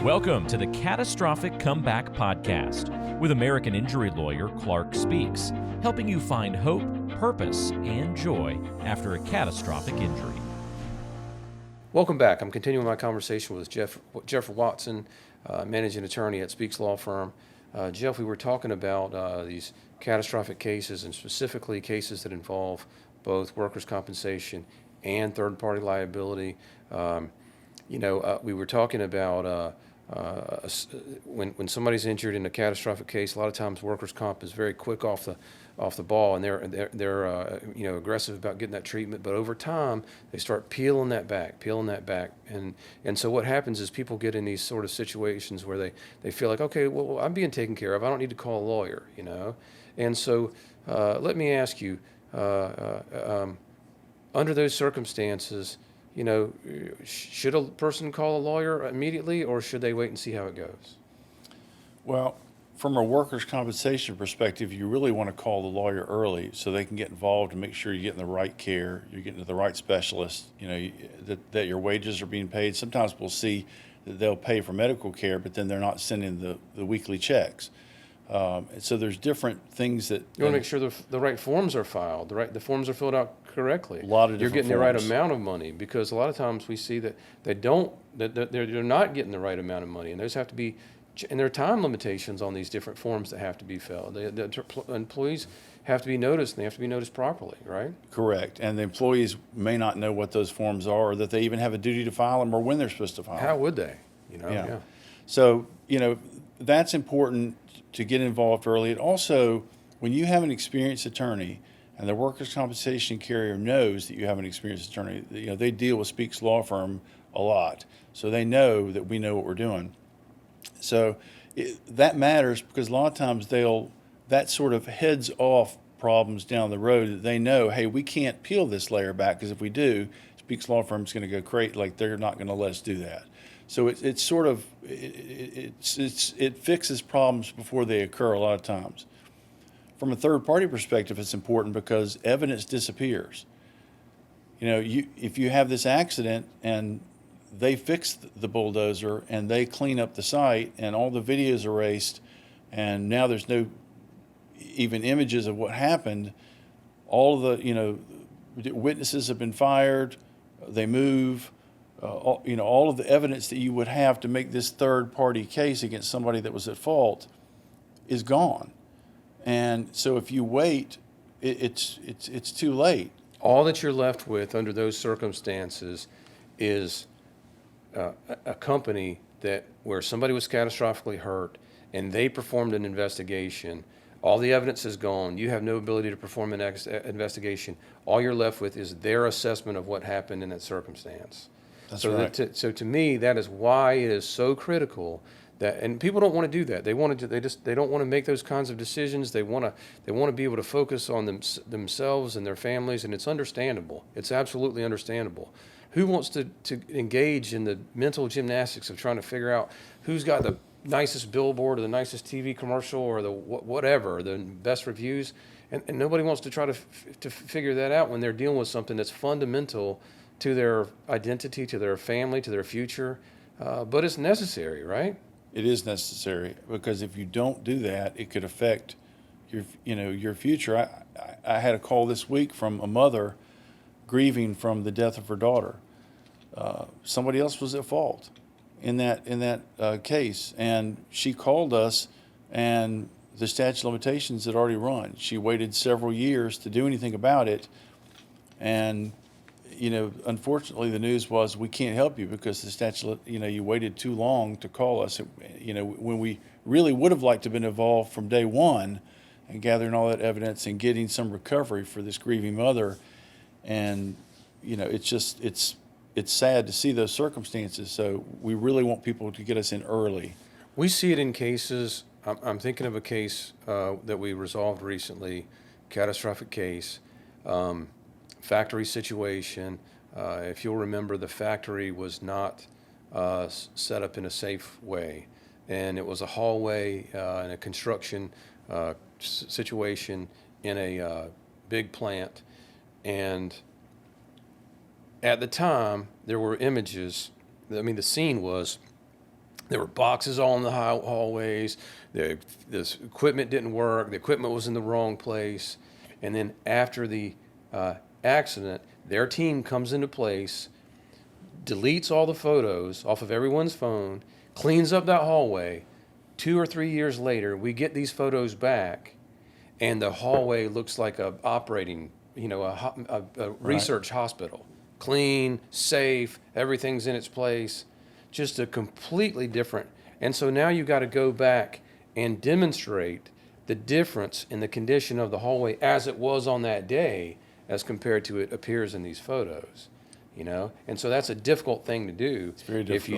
Welcome to the Catastrophic Comeback Podcast with American injury lawyer Clark Speaks, helping you find hope, purpose, and joy after a catastrophic injury. Welcome back. I'm continuing my conversation with Jeff Watson, managing attorney at Speaks Law Firm. Jeff, we were talking about these catastrophic cases, and specifically cases that involve both workers' compensation and third-party liability. We were talking about when somebody's injured in a catastrophic case, a lot of times workers' comp is very quick off the ball, and they're aggressive about getting that treatment. But over time, they start peeling that back, and so what happens is people get in these sort of situations where they feel like, okay, well, I'm being taken care of. I don't need to call a lawyer, And so let me ask you, under those circumstances, should a person call a lawyer immediately, or should they wait and see how it goes? Well, from a workers' compensation perspective, you really want to call the lawyer early so they can get involved and make sure you're getting the right care, you're getting to the right specialist, that your wages are being paid. Sometimes we'll see that they'll pay for medical care, but then they're not sending the weekly checks. So there's different things that you want to make sure the right forms are filed, the forms are filled out correctly. A lot of you're different getting forms. The right amount of money, because a lot of times we see that they're not getting the right amount of money, and there are time limitations on these different forms that have to be filled. The employees have to be noticed, and they have to be noticed properly, right? Correct. And the employees may not know what those forms are, or that they even have a duty to file them, or when they're supposed to file them. How would they? Yeah. So, that's important to get involved early. And also, when you have an experienced attorney and the workers' compensation carrier knows that you have an experienced attorney, they deal with Speaks Law Firm a lot. So they know that we know what we're doing. So that matters, because a lot of times that sort of heads off problems down the road, that they know, hey, we can't peel this layer back, because if we do, Speaks Law Firm is going to go crazy. Like, they're not going to let us do that. So it fixes problems before they occur a lot of times. From a third-party perspective, it's important because evidence disappears. If you have this accident and they fix the bulldozer and they clean up the site and all the videos erased, and now there's no even images of what happened, all of the witnesses have been fired, they move. All of the evidence that you would have to make this third-party case against somebody that was at fault is gone. And so if you wait, it's too late. All that you're left with under those circumstances is a company where somebody was catastrophically hurt and they performed an investigation. All the evidence is gone. You have no ability to perform an investigation. All you're left with is their assessment of what happened in that circumstance. That's right. So to me, that is why it is so critical and people don't want to do that. They don't want to make those kinds of decisions. They want to be able to focus on themselves and their families, and it's understandable. It's absolutely understandable. Who wants to engage in the mental gymnastics of trying to figure out who's got the nicest billboard or the nicest TV commercial or the whatever, the best reviews, and nobody wants to try to figure that out when they're dealing with something that's fundamental to their identity, to their family, to their future. But it's necessary, right? It is necessary, because if you don't do that, it could affect your future. I had a call this week from a mother grieving from the death of her daughter. Somebody else was at fault in that case, and she called us, and the statute of limitations had already run. She waited several years to do anything about it, and unfortunately, the news was, we can't help you because the statute, you waited too long to call us. When we really would have liked to have been involved from day one and gathering all that evidence and getting some recovery for this grieving mother. And, it's sad to see those circumstances. So we really want people to get us in early. We see it in cases. I'm thinking of a case that we resolved recently, catastrophic case. Factory situation. If you'll remember, the factory was not set up in a safe way, and it was a hallway in a construction situation in a big plant. And at the time, there were images. The scene was There were boxes all in the hallways. This equipment didn't work. The equipment was in the wrong place. And then after the accident, their team comes into place, deletes all the photos off of everyone's phone, cleans up that hallway. 2 or 3 years later, we get these photos back, and the hallway looks like a operating, a research hospital. Clean, safe, everything's in its place. Just a completely different. And so now you've got to go back and demonstrate the difference in the condition of the hallway as it was on that day as compared to it appears in these photos. And so that's a difficult thing to do. It's very difficult. if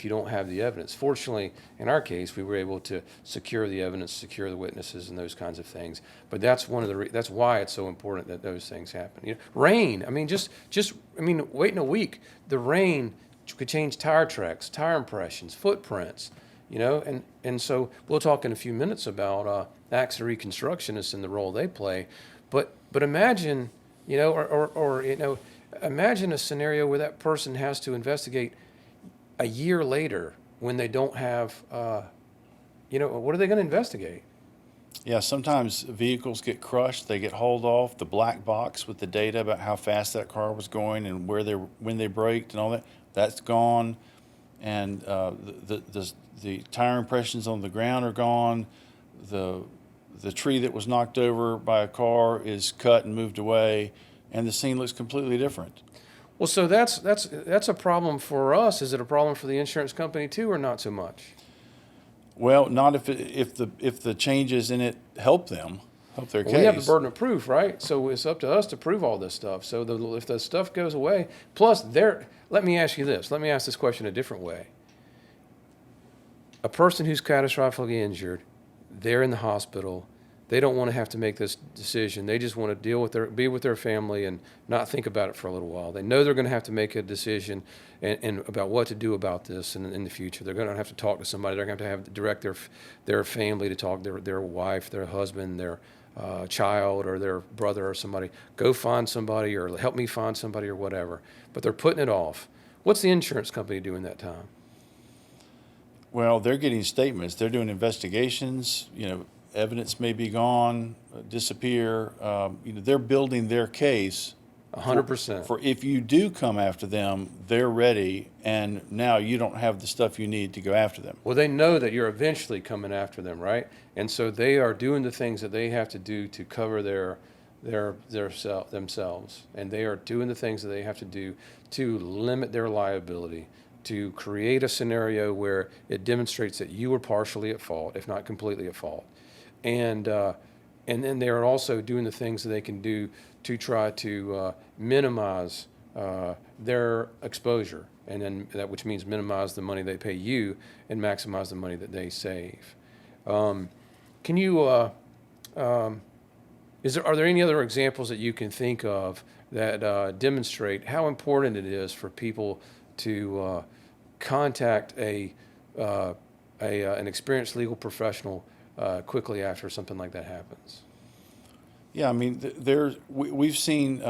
you don't have the evidence. Fortunately, in our case, we were able to secure the evidence, secure the witnesses, and those kinds of things. But that's that's why it's so important that those things happen. Rain. I mean, waiting a week, the rain could change tire tracks, tire impressions, footprints. And so we'll talk in a few minutes about accident reconstructionists and the role they play. But imagine, imagine a scenario where that person has to investigate a year later when they don't have, what are they going to investigate? Yeah, sometimes vehicles get crushed, they get hauled off, the black box with the data about how fast that car was going and when they braked and all that, that's gone. And the tire impressions on the ground are gone. The tree that was knocked over by a car is cut and moved away, and the scene looks completely different. Well, so that's a problem for us. Is it a problem for the insurance company too, or not so much? Well, not if the changes in it help their case. We have the burden of proof, right? So it's up to us to prove all this stuff. So if the stuff goes away, plus let me ask you this. Let me ask this question a different way. A person who's catastrophically injured, they're in the hospital. They don't want to have to make this decision. They just want to be with their family and not think about it for a little while. They know they're going to have to make a decision and about what to do about this in the future. They're going to have to talk to somebody. They're going to have to direct their family to talk, their wife, their husband, their child, or their brother or somebody. Go find somebody, or help me find somebody, or whatever. But they're putting it off. What's the insurance company doing that time? Well, they're getting statements. They're doing investigations. Evidence may be gone, disappear. They're building their case. 100%. For if you do come after them, they're ready, and now you don't have the stuff you need to go after them. Well, they know that you're eventually coming after them, right? And so they are doing the things that they have to do to cover themselves, and they are doing the things that they have to do to limit their liability, to create a scenario where it demonstrates that you were partially at fault, if not completely at fault. And then they are also doing the things that they can do to try to minimize their exposure, and then which means minimize the money they pay you and maximize the money that they save. Are there any other examples that you can think of that demonstrate how important it is for people to contact an experienced legal professional quickly after something like that happens? Yeah, I mean, we've seen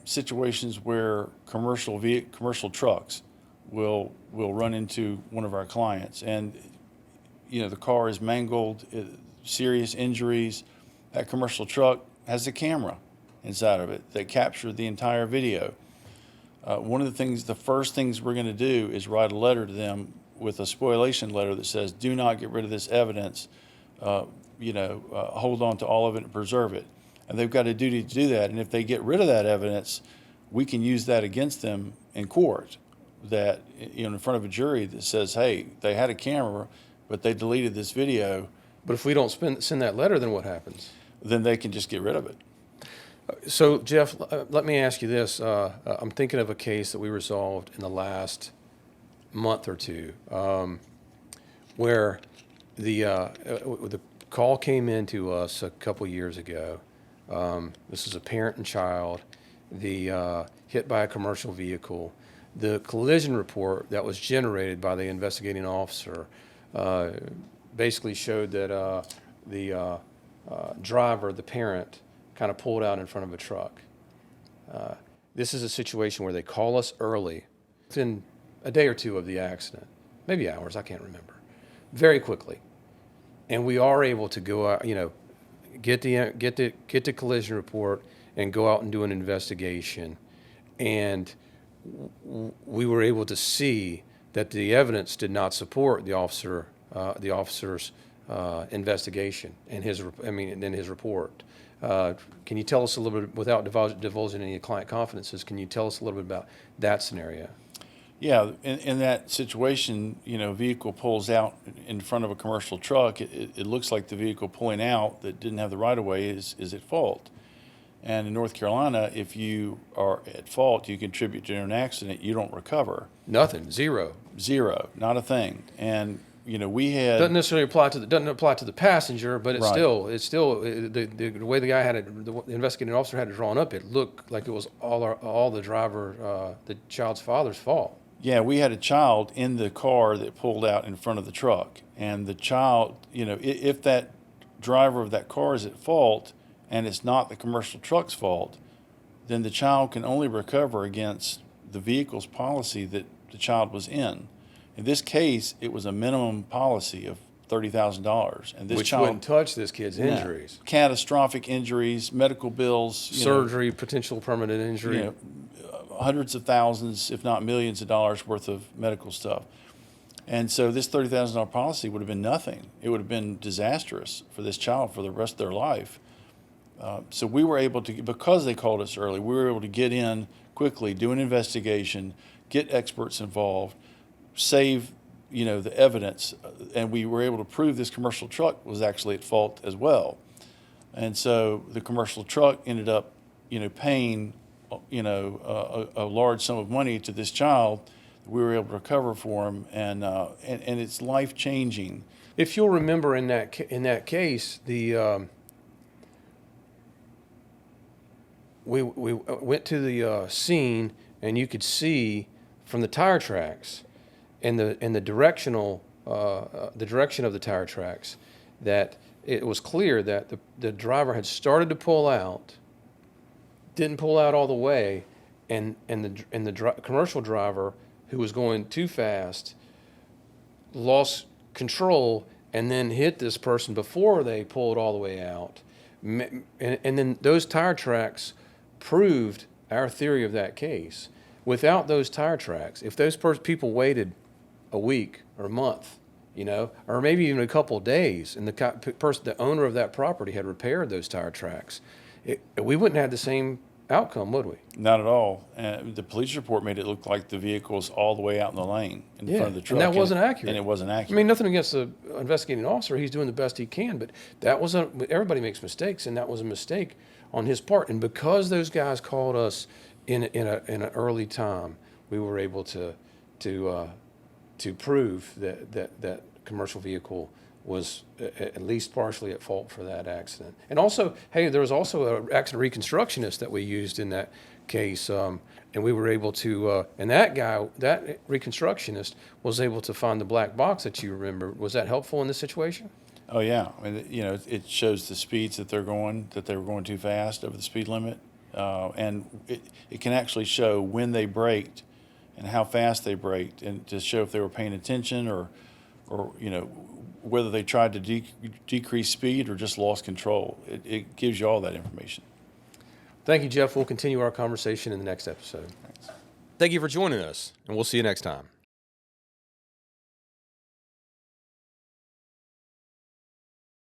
situations where commercial trucks will run into one of our clients, and the car is mangled, serious injuries. That commercial truck has a camera inside of it that captured the entire video. One of the first things we're going to do is write a letter to them with a spoliation letter that says, do not get rid of this evidence, hold on to all of it and preserve it. And they've got a duty to do that. And if they get rid of that evidence, we can use that against them in court, that in front of a jury that says, hey, they had a camera, but they deleted this video. But if we don't send that letter, then what happens? Then they can just get rid of it. So, Jeff, let me ask you this. I'm thinking of a case that we resolved in the last month or two, where the call came in to us a couple years ago. This is a parent and child, hit by a commercial vehicle. The collision report that was generated by the investigating officer basically showed that the driver, the parent, kind of pulled out in front of a truck. This is a situation where they call us early, within a day or two of the accident. maybe hours, I can't remember, very quickly. And we are able to go out, get the collision report and go out and do an investigation. And we were able to see that the evidence did not support the officer's investigation and in his report. Can you tell us a little bit, without divulging any client confidences, can you tell us a little bit about that scenario? Yeah, in that situation, vehicle pulls out in front of a commercial truck. It looks like the vehicle pulling out that didn't have the right of way is at fault. And in North Carolina, if you are at fault, you contribute to an accident, you don't recover. Nothing, zero, not a thing. And we had doesn't necessarily apply to the passenger, but it's Right. still the way the guy had it, the investigating officer had it drawn up. It looked like it was all the driver, the child's father's fault. Yeah, we had a child in the car that pulled out in front of the truck. And the child, if that driver of that car is at fault and it's not the commercial truck's fault, then the child can only recover against the vehicle's policy that the child was in. In this case, it was a minimum policy of $30,000. And this Which child wouldn't touch this kid's injuries. Catastrophic injuries, medical bills, Surgery, potential permanent injury. Hundreds of thousands, if not millions of dollars worth of medical stuff. And so this $30,000 policy would have been nothing. It would have been disastrous for this child for the rest of their life. So we were able to, because they called us early, we were able to get in quickly, do an investigation, get experts involved, save the evidence, and we were able to prove this commercial truck was actually at fault as well. And so the commercial truck ended up paying a large sum of money to this child that we were able to recover for him, and it's life changing. If you'll remember in that case, we went to the scene, and you could see from the tire tracks and the direction of the tire tracks that it was clear that the driver had started to pull out, didn't pull out all the way, and the commercial driver, who was going too fast, lost control and then hit this person before they pulled all the way out. And then those tire tracks proved our theory of that case. Without those tire tracks, if those people waited a week or a month, or maybe even a couple of days, and the owner of that property had repaired those tire tracks, we wouldn't have the same outcome, would we? Not at all. The police report made it look like the vehicle was all the way out in the lane in front of the truck. And that wasn't accurate. And it wasn't accurate. I mean, nothing against the investigating officer. He's doing the best he can, but everybody makes mistakes, and that was a mistake on his part. And because those guys called us in an early time, we were able to prove that commercial vehicle was at least partially at fault for that accident. And also, hey, there was also an accident reconstructionist that we used in that case, and we were able to, and that reconstructionist was able to find the black box that you remember. Was that helpful in this situation? Oh yeah, I mean, it shows the speeds that they were going too fast over the speed limit, and it can actually show when they braked and how fast they braked, and to show if they were paying attention or whether they tried to decrease speed or just lost control. It gives you all that information. Thank you, Jeff. We'll continue our conversation in the next episode. Thanks. Thank you for joining us, and we'll see you next time.